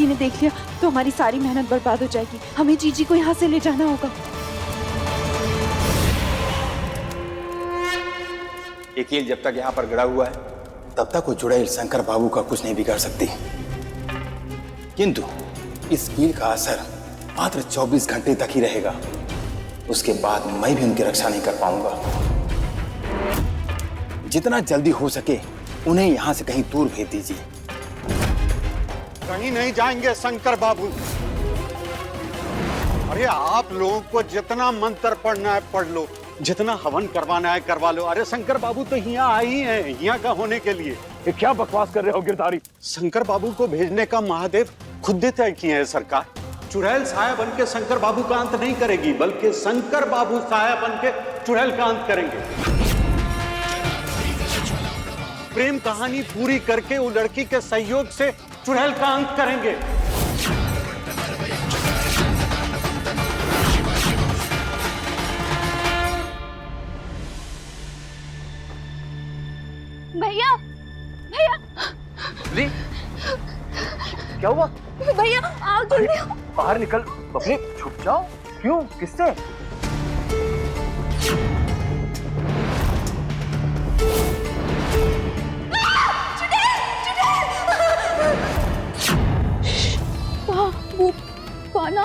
किसी ने देख लिया तो हमारी सारी मेहनत बर्बाद हो जाएगी। हमें जीजी को यहाँ से ले जाना होगा। ये कील जब तक यहाँ पर गड़ा हुआ है तब तक वो चुड़ैल शंकर बाबू का कुछ नहीं बिगाड़ सकती, किंतु इस कील का असर मात्र 24 घंटे तक ही रहेगा। उसके बाद मैं भी उनकी रक्षा नहीं कर पाऊंगा। जितना जल्दी हो सके उन्हें यहाँ से कहीं दूर भेज दीजिए। कहीं नहीं जाएंगे शंकर बाबू। अरे आप लोगों को जितना मंत्र पढ़ना है पढ़ लो, जितना हवन करवाना है करवा लो। अरे शंकर बाबू तो यहाँ आए ही हैं, यहाँ का होने के लिए। ये क्या बकवास कर रहे हो गिरधारी? शंकर बाबू को भेजने का महादेव खुद तय किए हैं सरकार। चुड़ैल साया बन के शंकर बाबू का अंत नहीं करेगी, बल्कि शंकर बाबू साया बन के चुड़ैल का अंत करेंगे। प्रेम कहानी पूरी करके वो लड़की के सहयोग से चुड़ैल का अंत करेंगे। भैया, भैया, क्या हुआ? भैया आग जल रही हो। बाहर निकल बबली, छुप जाओ। क्यों? किससे? वो पाना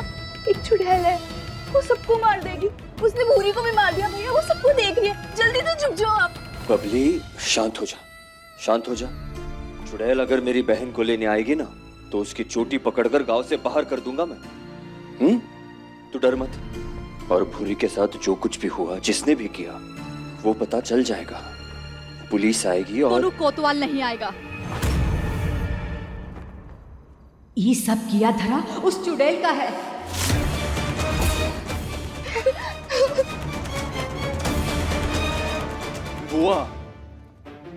एक चुड़ैल है, वो सबको मार देगी। उसने भूरी को भी मार दिया भैया, वो सबको देख रही है। जल्दी तो छुप जाओ आप। बबली शांत हो जा, शांत हो जा। चुड़ैल अगर मेरी बहन को लेने आएगी ना तो उसकी चोटी पकड़कर गांव से बाहर कर दूंगा मैं। तू डर मत। और भूरी के साथ जो कुछ भी हुआ, जिसने भी किया, वो पता चल जाएगा। पुलिस आएगी और कोतवाल नहीं आएगा। ये सब किया धरा उस चुड़ैल का है। बुआ,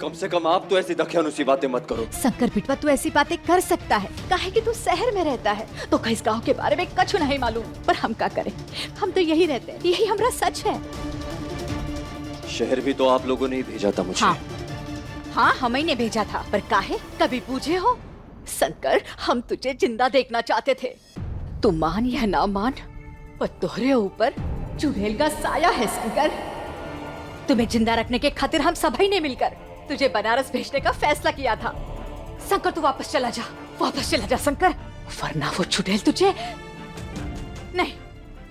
कम से कम आप तो ऐसी दख्यानुसी बातें मत करो। शंकर पिटवा तू ऐसी बातें कर सकता है, काहे कि तू शहर में रहता है तो इस गांव के बारे में कुछ नहीं मालूम। पर हम क्या करें, हम तो यही रहते हैं, यही हमारा सच है। शहर भी तो आप लोगों ने ही भेजा था मुझे। हाँ, हमें ने भेजा था, पर काहे कभी पूछे हो? शंकर, हम तुझे जिंदा देखना चाहते थे। तू मान या ना मान, पर तोहरे ऊपर चुड़ैल का साया है शंकर। तुम्हें जिंदा रखने के खातिर हम सभी ने मिलकर तुझे बनारस भेजने का फैसला किया था। शंकर तू वापस चला जा, वापस चला जा शंकर, वरना वो चुड़ैल तुझे नहीं।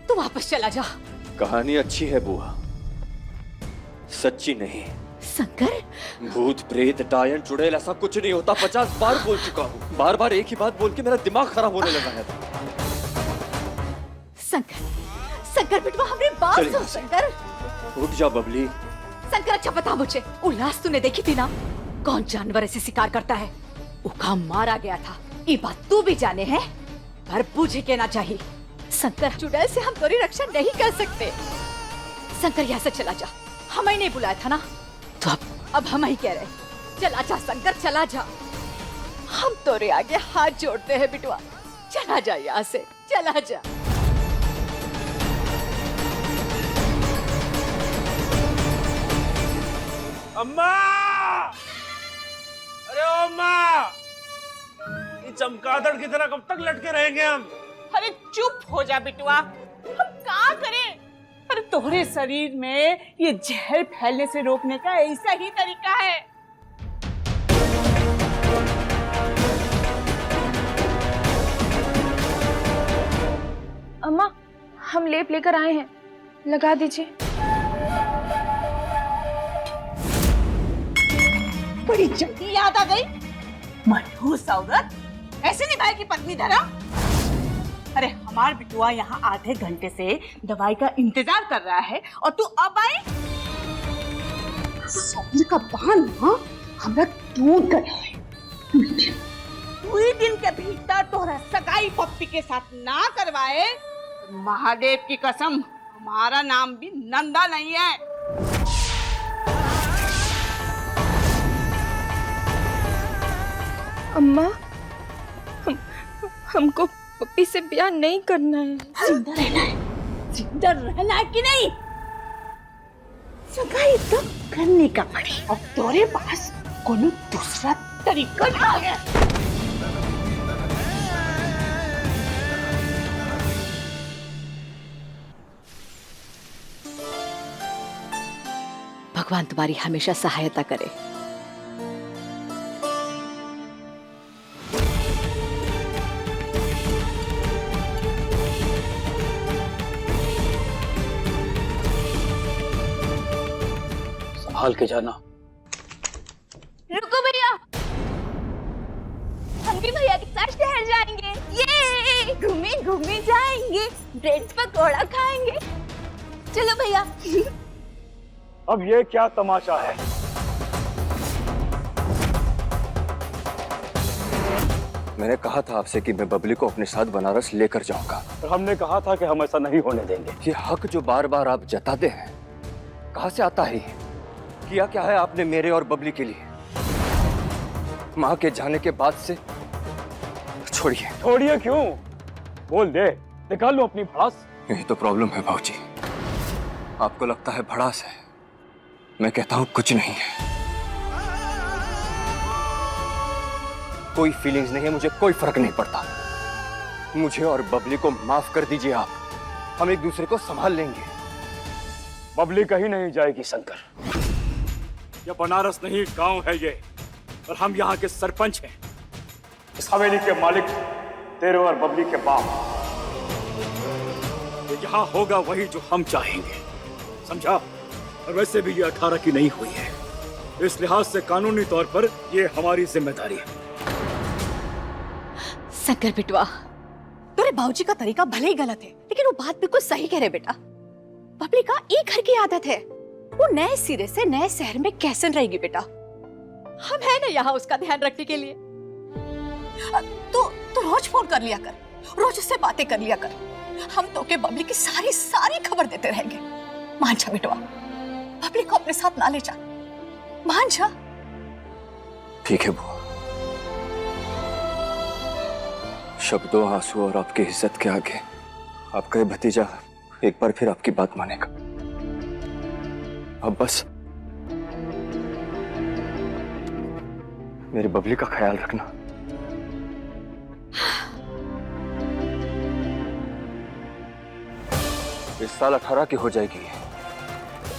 तू वापस चला जा। कहानी अच्छी है बुआ, सच्ची नहीं। शंकर, भूत प्रेत डायन चुड़ैल ऐसा कुछ नहीं होता। 50 बार बोल चुका हूँ। बार बार एक ही बात बोल के मेरा दिमाग खराब होने लगा है। शंकर, शंकर बिटवा हमारी बात सुन। शंकर उठ जा बबली। शंकर, अच्छा बता मुझे, उल्लास तूने देखी थी ना? कौन जानवर ऐसे शिकार करता है? उका मारा गया था, ये बात तू भी जाने है, पर पूछे के ना चाहिए। शंकर, चुड़ैल से हम तेरी रक्षा नहीं कर सकते। शंकर, यहाँ से चला जा। हमें नहीं बुलाया था ना, तो अब हम ही कह रहे। चला जा शंकर, चला जा। हम तोरे आगे हाथ जोड़ते हैं बिटवा, चला जा यहाँ से, चला जा। अम्मा! अरे ओ अम्मा! ये चमगादड़ की तरह कब तक लटके रहेंगे हम? अरे चुप हो जा बिटुआ, हम क्या करें? अरे तोहरे शरीर में ये जहर फैलने से रोकने का ऐसा ही तरीका है। अम्मा, हम लेप लेकर आए हैं, लगा दीजिए। बड़ी जल्दी याद आ गई। मनहूस औरत ऐसे निभाएगी पत्नी धर्म? अरे हमार बिटुआ यहाँ आधे घंटे से दवाई का इंतजार कर रहा है और तू अब आई? सब्र का बहाना हमरा ढूंढ कर है। 2 दिन के भीतर तोहरा सगाई पप्पी के साथ ना करवाए, महादेव की कसम हमारा नाम भी नंदा नहीं है। अम्मा, हमको पप्पी से ब्याह नहीं करना है। जिंदा रहना है, जिंदा रहना है कि नहीं? सगाई तो करने का पड़ी। अब तोरे पास कोनो दूसरा तरीका ना है। भगवान तुम्हारी हमेशा सहायता करे। संभाल के जाना। रुको भैया, हम भी भैया के साथ शहर जाएंगे। ये घूमे घूमे जाएंगे, ब्रेड पकौड़ा खाएंगे। चलो भैया। अब ये क्या तमाशा है? मैंने कहा था आपसे कि मैं बबली को अपने साथ बनारस लेकर जाऊंगा। और हमने कहा था कि हम ऐसा नहीं होने देंगे। ये हक जो बार बार आप जताते हैं, कहां से आता है ये? किया क्या है आपने मेरे और बबली के लिए? माँ के जाने के बाद से छोड़िए। छोड़िए क्यों? बोल दे, निकाल लो अपनी भड़ास। यही तो प्रॉब्लम है भाऊजी। आपको लगता है भड़ास है, मैं कहता हूं कुछ नहीं है। कोई फीलिंग्स नहीं है, मुझे कोई फर्क नहीं पड़ता। मुझे और बबली को माफ कर दीजिए आप, हम एक दूसरे को संभाल लेंगे। बबली कहीं नहीं जाएगी शंकर। ये बनारस नहीं, गांव है ये, और हम यहाँ के सरपंच हैं। इस हवेली के मालिक तेरे और बबली के बाप। ये यहाँ होगा वही जो हम चाहेंगे, समझा? और वैसे भी ये 18 की नहीं हुई है, इस लिहाज से कानूनी तौर पर ये हमारी जिम्मेदारी है। शंकर बिटवा, तेरे बाबूजी का तरीका भले ही गलत है, लेकिन वो बात बिल्कुल सही कह रहे बेटा। बबली का एक घर की आदत है, वो नए सिरे से नए शहर में कैसे रहेगी बेटा? हम है ना यहाँ उसका ध्यान रखने के लिए। तो रोज फोन कर लिया कर, रोज उससे बातें कर लिया कर। हम तो के बबली की सारी खबर देते रहेंगे। मान जा बेटवा, बबली को अपने साथ ना ले जा, मान जा। ठीक है बुआ, शब्दों, आंसू और आपकी इज्जत के आगे आपका भतीजा एक बार फिर आपकी बात मानेगा। अब बस मेरी बबली का ख्याल रखना। इस साल 18 की हो जाएगी,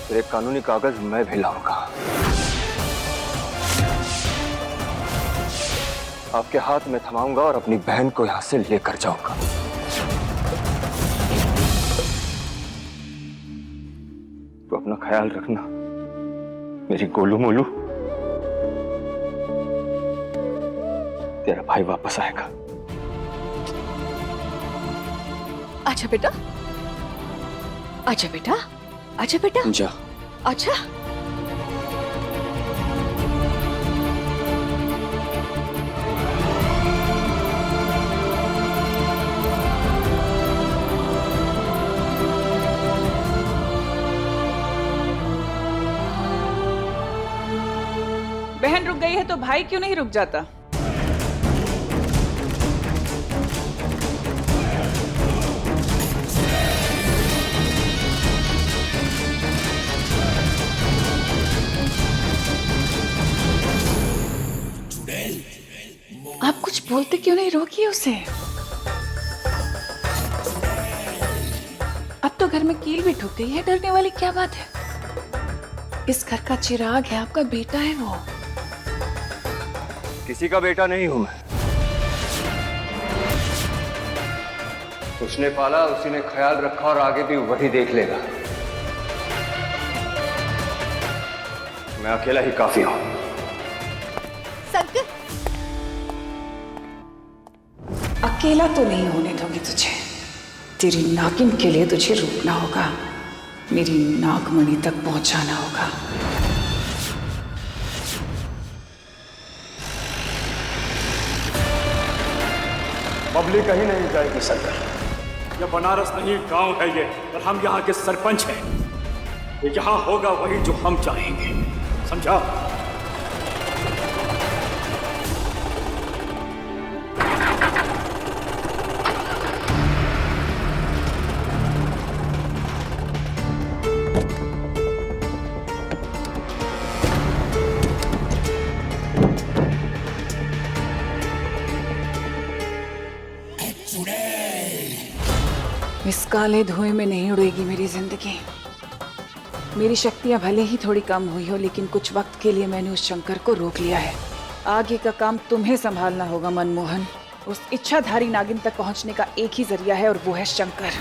फिर एक कानूनी कागज मैं भी लाऊंगा। आपके हाथ में थमाऊंगा और अपनी बहन को यहां से लेकर जाऊंगा। तो अपना ख्याल रखना मेरी गोलू मोलू। तेरा भाई वापस आएगा। आजा बेटा, आजा बेटा, आजा बेटा, जा। आजा। बहन रुक गई है तो भाई क्यों नहीं रुक जाता? आप कुछ बोलते क्यों नहीं? रोकिए उसे। अब तो घर में कील भी ठुक गई है, डरने वाली क्या बात है? इस घर का चिराग है, आपका बेटा है वो। किसी का बेटा नहीं हूं मैं। उसने पाला, उसी ने ख्याल रखा और आगे भी वही देख लेगा। मैं अकेला ही काफी हूं। शंकर, अकेला तो नहीं होने दूंगी तुझे। तेरी नागिन के लिए तुझे रुकना होगा, मेरी नागमणि तक पहुंचाना होगा। बबली कहीं नहीं जाएगी शंकर। यह बनारस नहीं, गांव है ये, और हम यहाँ के सरपंच हैं। ये यहाँ होगा वही जो हम चाहेंगे, समझा? इस काले धुएं में नहीं उड़ेगी मेरी जिंदगी। मेरी शक्तियां भले ही थोड़ी कम हुई हो, लेकिन कुछ वक्त के लिए मैंने उस शंकर को रोक लिया है। आगे का काम तुम्हें संभालना होगा मनमोहन। उस इच्छाधारी नागिन तक पहुंचने का एक ही जरिया है और वो है शंकर।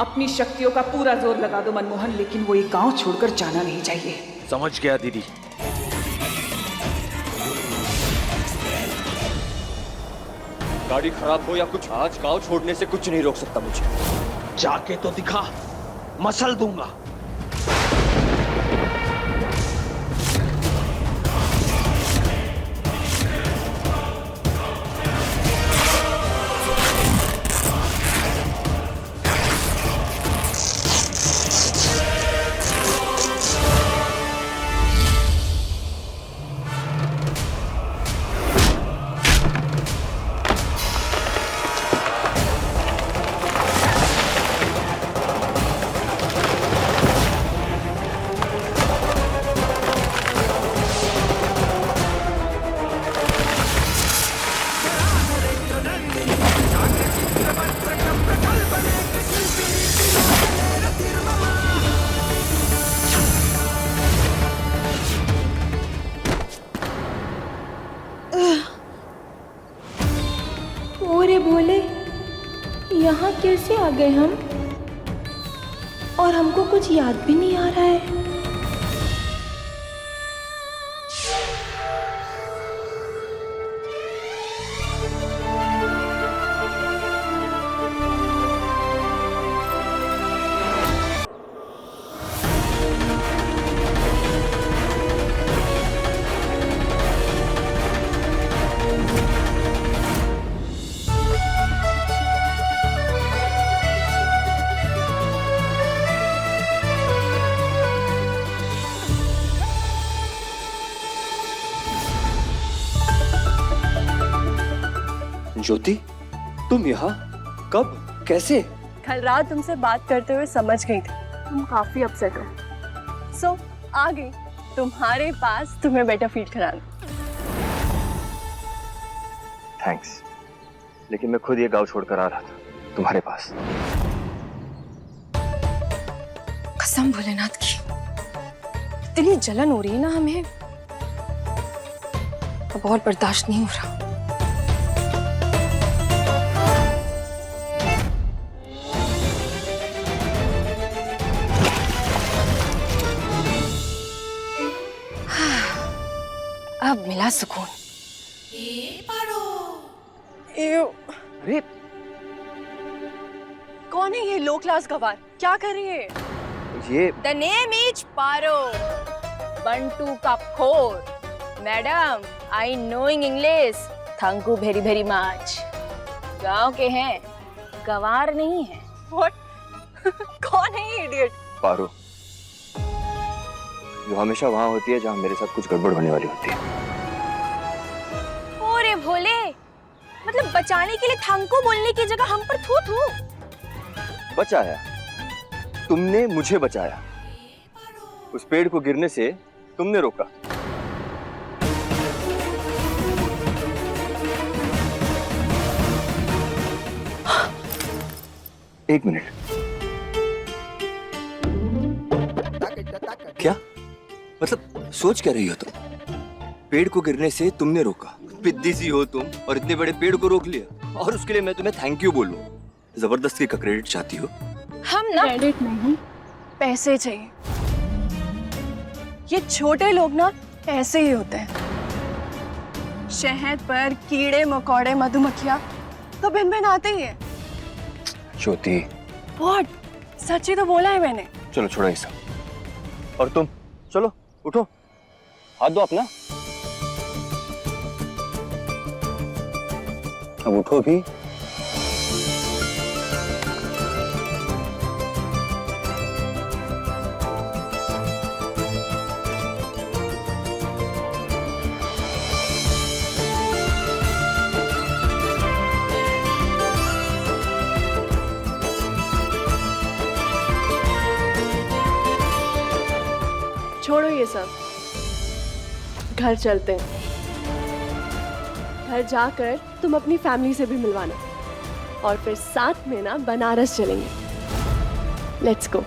अपनी शक्तियों का पूरा जोर लगा दो मनमोहन, लेकिन वो ये गांव छोड़कर जाना नहीं चाहिए। समझ गया दीदी। गाड़ी खराब हो या कुछ, आज गांव छोड़ने से कुछ नहीं रोक सकता मुझे। जाके तो दिखा, मसल दूंगा। ओरे भोले, यहाँ कैसे आ गए हम? और हमको कुछ याद भी नहीं आ रहा है। ज्योति, तुम यहाँ कब, कैसे? कल रात तुमसे बात करते हुए समझ गई थी तुम काफी अपसेट हो। सो आ गई तुम्हारे पास तुम्हें बेटर फील कराने। थैंक्स, लेकिन मैं खुद ये गांव छोड़कर आ रहा था तुम्हारे पास। कसम भोलेनाथ की, इतनी जलन हो रही है ना हमें, अब और बर्दाश्त नहीं हो रहा। अब मिला सुकून। अरे कौन है ये लो क्लास गवार? क्या कर रही है? ये द नेम इज पारो, बंटू का खोर। Madam, I knowing English, thank you very very much. गांव के हैं, गवार नहीं है। व्हाट? कौन है ये इडियट? पारो, जो हमेशा वहां होती है जहां मेरे साथ कुछ गड़बड़ होने वाली होती है। ओरे भोले, मतलब बचाने के लिए थैंक यू बोलने की जगह हम पर थू थू। बचाया? तुमने मुझे बचाया। उस पेड़ को गिरने से तुमने रोका। एक मिनट, क्या मतलब सोच क्या रही हो तुम? पेड़ को गिरने से तुमने रोका, पिद्दी सी हो तुम और इतने बड़े पेड़ को रोक लिया, और उसके लिए मैं तुम्हें थैंक यू बोलूं? जबरदस्ती का क्रेडिट चाहती हो? हम ना क्रेडिट नहीं, पैसे चाहिए। ये छोटे लोग ना ऐसे ही होते हैं। शहद पर कीड़े मकोड़े मधुमक्खियां तो भिन भिन आते ही है। ज्योति, व्हाट? सच ही तो बोला है मैंने। चलो छोड़ो ये सब, और तुम चलो उठो, हाथ दो अपना। अब उठो भी। छोड़ो ये सब, घर चलते हैं। घर जाकर तुम अपनी फैमिली से भी मिलवाना और फिर साथ में ना बनारस चलेंगे। Let's go.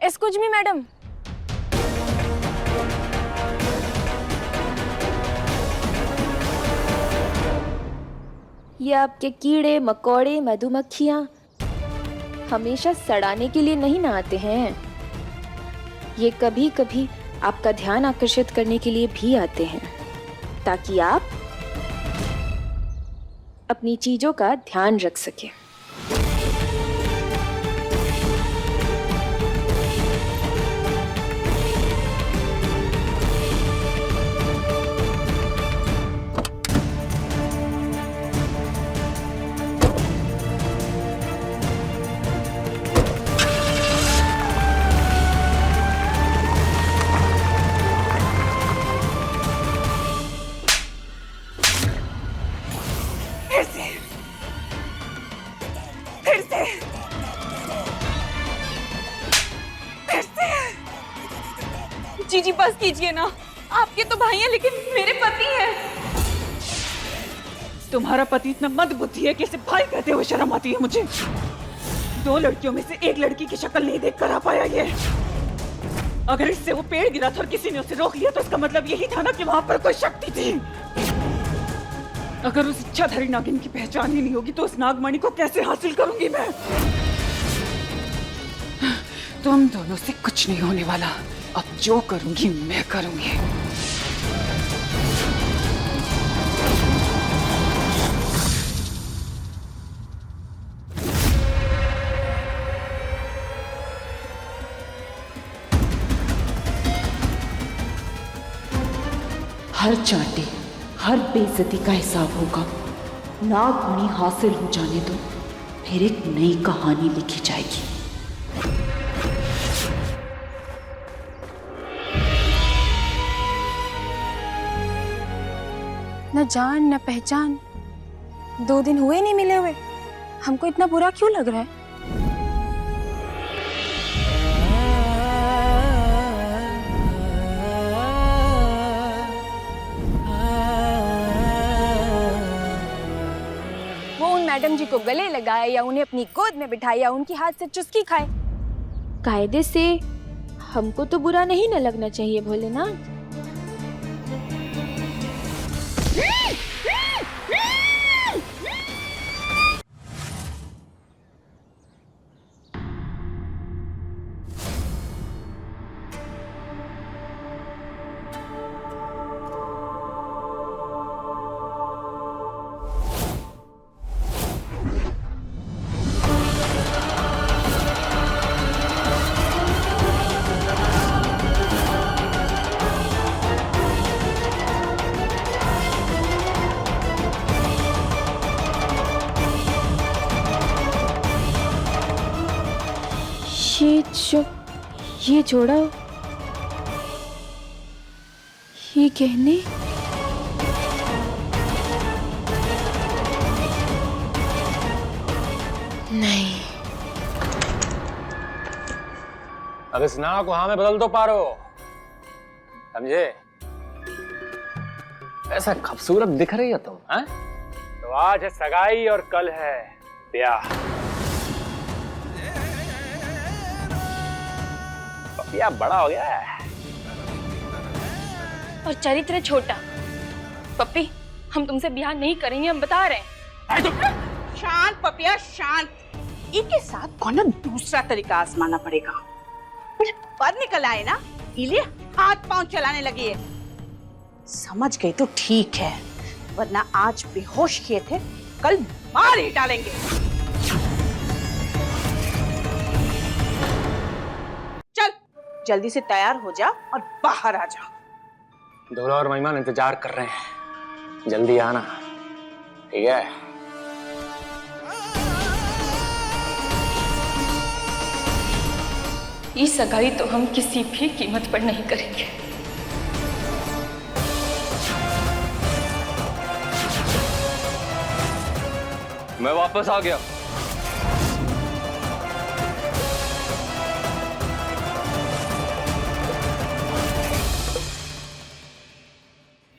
Excuse me madam, ये आपके कीड़े मकोड़े मधुमक्खियाँ हमेशा सड़ाने के लिए नहीं ना आते हैं। ये कभी कभी आपका ध्यान आकर्षित करने के लिए भी आते हैं, ताकि आप अपनी चीजों का ध्यान रख सकें। जीजी बस कीजिए ना, आपके तो भाई हैं लेकिन मेरे पति हैं। तुम्हारा पति इतना मंदबुद्धि है कि इसे भाई कहते हुए शर्म आती है मुझे। 2 लड़कियों में से एक लड़की की शक्ल नहीं देख कर आ पाया ये। अगर इससे वो पेड़ गिरा था और किसी ने उसे रोक लिया तो इसका मतलब यही था ना कि वहां पर कोई शक्ति थी। अगर उस इच्छाधारी नागिन की पहचान ही नहीं होगी तो उस नागमणि को कैसे हासिल करूंगी मैं? तुम दोनों से कुछ नहीं होने वाला। अब जो करूंगी मैं करूंगी। हर चांटे, हर बेइज्जती का हिसाब होगा। नागमणि हासिल हो जाने दो, फिर एक नई कहानी लिखी जाएगी। न जान न पहचान, 2 दिन हुए नहीं मिले हुए, हमको इतना बुरा क्यों लग रहा है? वो उन मैडम जी को गले लगाए या उन्हें अपनी गोद में बिठाए या उनकी हाथ से चुस्की खाए। कायदे से हमको तो बुरा नहीं न लगना चाहिए भोलेनाथ। ये जोड़ा, ये गहने, नहीं। अब इस ना को हाँ में बदल दो पारो, समझे? ऐसा खूबसूरत दिख रही हो तुम, हैं? तो आज है सगाई और कल है ब्याह। पपिया बड़ा हो गया है और चरित्र छोटा। पप्पी, हम तुमसे ब्याह नहीं करेंगे, हम बता रहे हैं। शांत पपिया शांत। इनके साथ कौन दूसरा तरीका आजमाना पड़ेगा। पर निकल आए ना, इले हाथ पांव चलाने लगी है। समझ गई तो ठीक है, वरना आज बेहोश किए थे, कल मार ही डालेंगे। चल जल्दी से तैयार हो जा और बाहर आ जा। दूल्हा और मेहमान इंतजार कर रहे हैं, जल्दी आना, ठीक है? ये सगाई तो हम किसी भी कीमत पर नहीं करेंगे। मैं वापस आ गया।